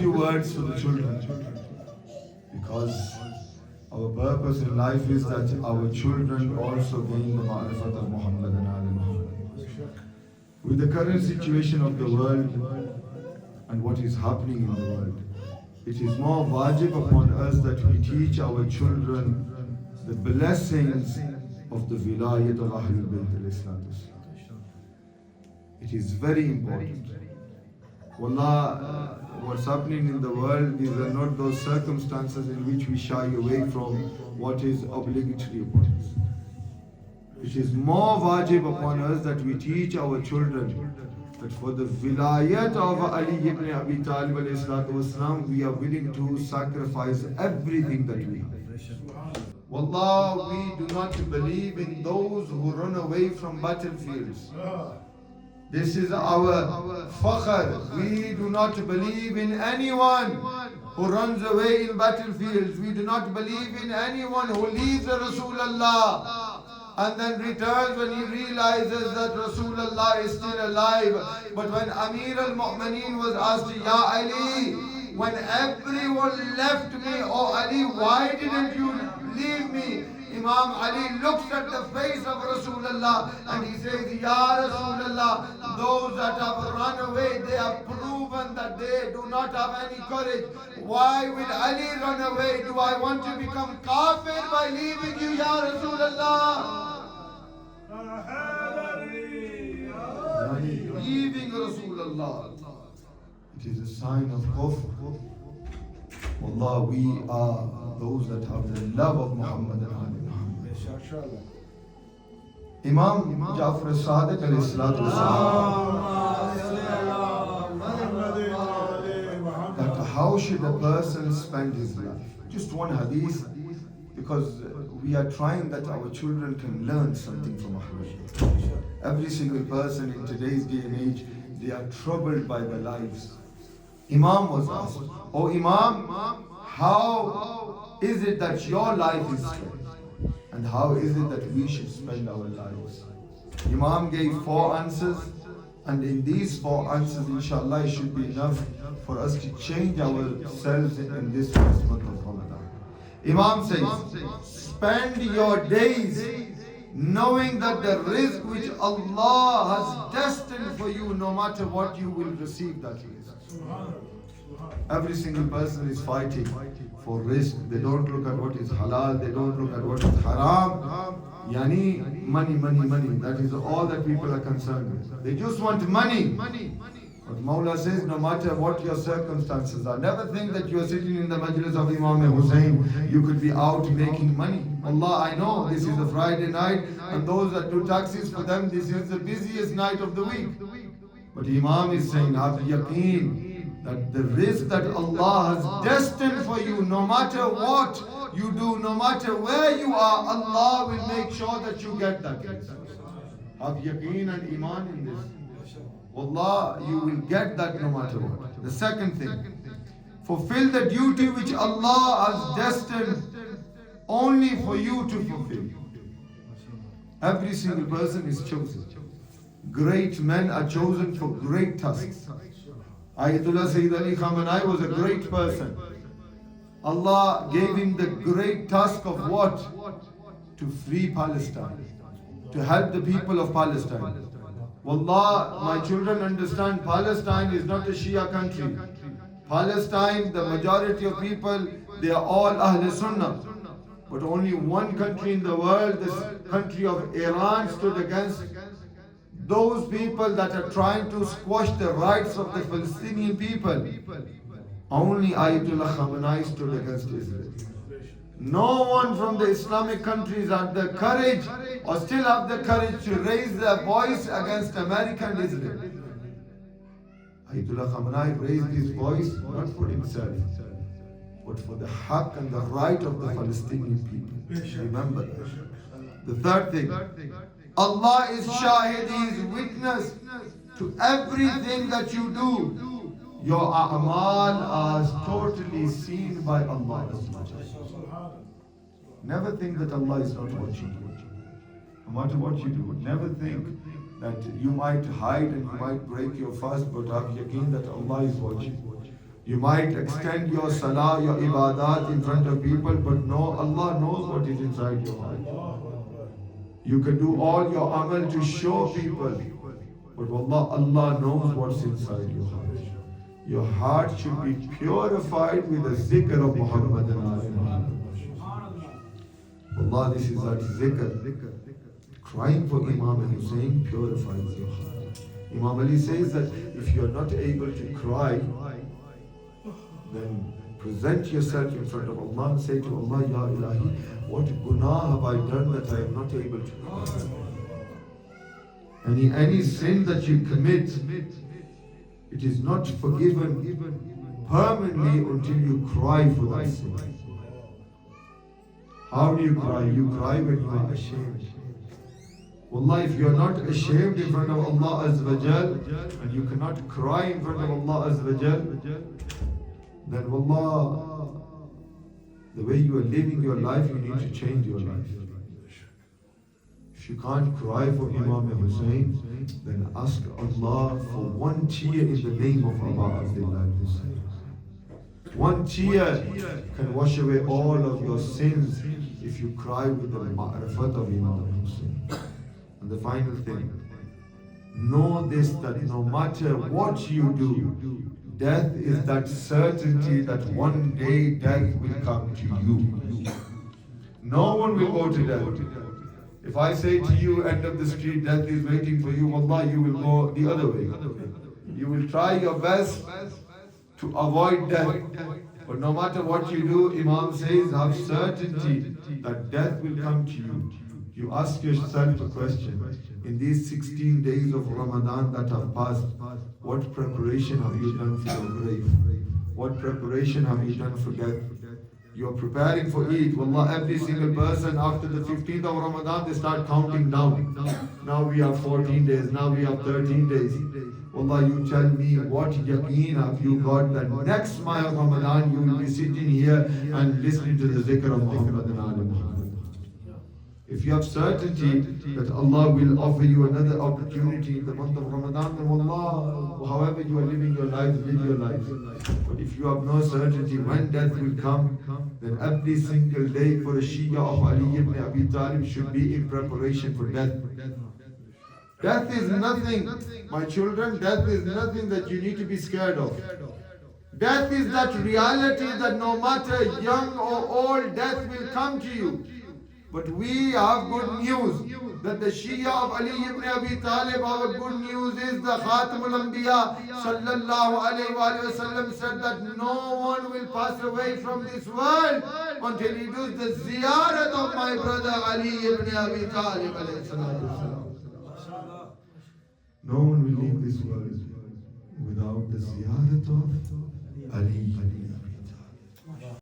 few words to the children, because our purpose in life is that our children also gain the ma'rifat of Muhammad and Ali Muhammad. With the current situation of the world and what is happening in the world, it is more wajib upon us that we teach our children the blessings of the vilayat of Ahlul Bayt al-Islam. It is very important. Wallah, what's happening in the world, these are not those circumstances in which we shy away from what is obligatory upon us. It is more wajib upon us that we teach our children that for the vilayat of Ali ibn Abi Talib alayhi salatu wasalam, we are willing to sacrifice everything that we have. Wallah, we do not believe in those who run away from battlefields. This is our fakhr. We do not believe in anyone who runs away in battlefields. We do not believe in anyone who leaves Rasulullah and then returns when he realizes that Rasulullah is still alive. But when Amir al-Mu'mineen was asked, Ya Ali, when everyone left me, oh Ali, why didn't you leave me? Imam Ali looks at the face of Rasulullah and he says, Ya Rasulullah, those that have run away, they have proven that they do not have any courage. Why will Ali run away? Do I want to become kafir by leaving you, Ya Rasulullah? Leaving Rasulullah, it is a sign of kufr. Wallah, we are those that have the love of Muhammad and Ali Muhammad. Imam Ja'far as-Sadiq alayhi salatu wasalam, that how should a person spend his life? Just one hadith, because we are trying that our children can learn something from Muhammad. Every single person in today's day and age, they are troubled by their lives. Imam was asked, oh Imam, how is it that your life is spent? And how is it that we should spend our lives? Imam gave 4 answers, and in these 4 answers, inshallah, it should be enough for us to change ourselves in this first month of Ramadan. Imam says, spend your days knowing that the rizq which Allah has destined for you, no matter what, you will receive that rizq. Every single person is fighting for rizq. They don't look at what is halal, they don't look at what is haram. Yani, money, money, money. That is all that people are concerned with. They just want money. But Mawla says, no matter what your circumstances are, never think that you are sitting in the majlis of Imam Hussain, you could be out making money. Allah, I know this is a Friday night, and those that do taxis, for them this is the busiest night of the week. But Imam is saying, have yaqeen that the rizq that Allah has destined for you, no matter what you do, no matter where you are, Allah will make sure that you get that rizq. Have yaqeen and iman in this. Wallah, you will get that no matter what. The second thing, fulfill the duty which Allah has destined only for you to fulfill. Every single person is chosen. Great men are chosen for great tasks. Ayatollah Sayyid Ali Khamenei was a great person. Allah gave him the great task of what? To free Palestine, to help the people of Palestine. Wallah, my children understand, Palestine is not a Shia country. Palestine, the majority of people, they are all Ahl Sunnah. But only one country in the world, the country of Iran, stood against those people that are trying to squash the rights of the Palestinian people. Only Ayatollah Khamenei stood against Israel. No one from the Islamic countries had the courage or still have the courage to raise their voice against America and Israel. Ayatollah Khamenei raised his voice not for himself, but for the haqq and the right of the Palestinian people. Remember that. The third thing, Allah is shahid, He is witness to everything that you do. Your a'mal are totally seen by Allah. Never think that Allah is not watching you. No matter what you do, never think that you might hide and you might break your fast, but have yaqeen that Allah is watching. You might extend your salah, your ibadat in front of people, but no, Allah knows what is inside your heart. You can do all your amal to show people, but wallah, Allah knows what's inside your heart. Your heart should be purified with the zikr of Muhammad and Ali. Allah, this is that zikr. Crying for Imam and Hussain purifies your heart. Imam Ali says that if you are not able to cry, then present yourself in front of Allah and say to Allah, Ya Ilahi, what gунah have I done that I am not able to cry? Any sin that you commit, it is not forgiven permanently until you cry for that sin. How do you cry? You cry when you are ashamed. Wallah, if you are not ashamed in front of Allah Azza wa Jal, and you cannot cry in front of Allah Azza wa Jal, then wallah, the way you are living your life, you need to change your life. If you can't cry for Imam Hussain, then ask Allah for one tear in the name of Abba Abdullah Hussain. One tear can wash away all of your sins if you cry with the ma'rifat of Imam Hussain. And the final thing, know this, that no matter what you do, death is that certainty that one day death will come to you. No one will go to death. If I say to you, end of the street, death is waiting for you, wallah, you will go the other way. You will try your best to avoid death. But no matter what you do, Imam says, have certainty that death will come to you. You ask yourself a question. In these 16 days of Ramadan that have passed, what preparation have you done for your grave? What preparation have you done for death? You are preparing for Eid. Wallah, every single person after the 15th of Ramadan, they start counting down. Now we have 14 days, now we have 13 days. Wallah, you tell me what yaqeen have you got that next month of Ramadan you will be sitting here and listening to the zikr of Muhammad and Ali Muhammad. If you have certainty that Allah will offer you another opportunity in the month of Ramadan, then wallah, however you are living your life, live your life. But if you have no certainty when death will come, then every single day for a Shia of Ali ibn Abi Talib should be in preparation for death. Death is nothing, my children, death is nothing that you need to be scared of. Death is that reality that no matter young or old, death will come to you. But we have good news that the Shia of Ali ibn Abi Talib, our good news is the Khatamul Anbiya sallallahu alayhi wa sallam said that no one will pass away from this world until he does the ziyarat of my brother Ali ibn Abi Talib alayhi salatu. No one will leave this world without the ziyarat of Ali ibn Abi Talib.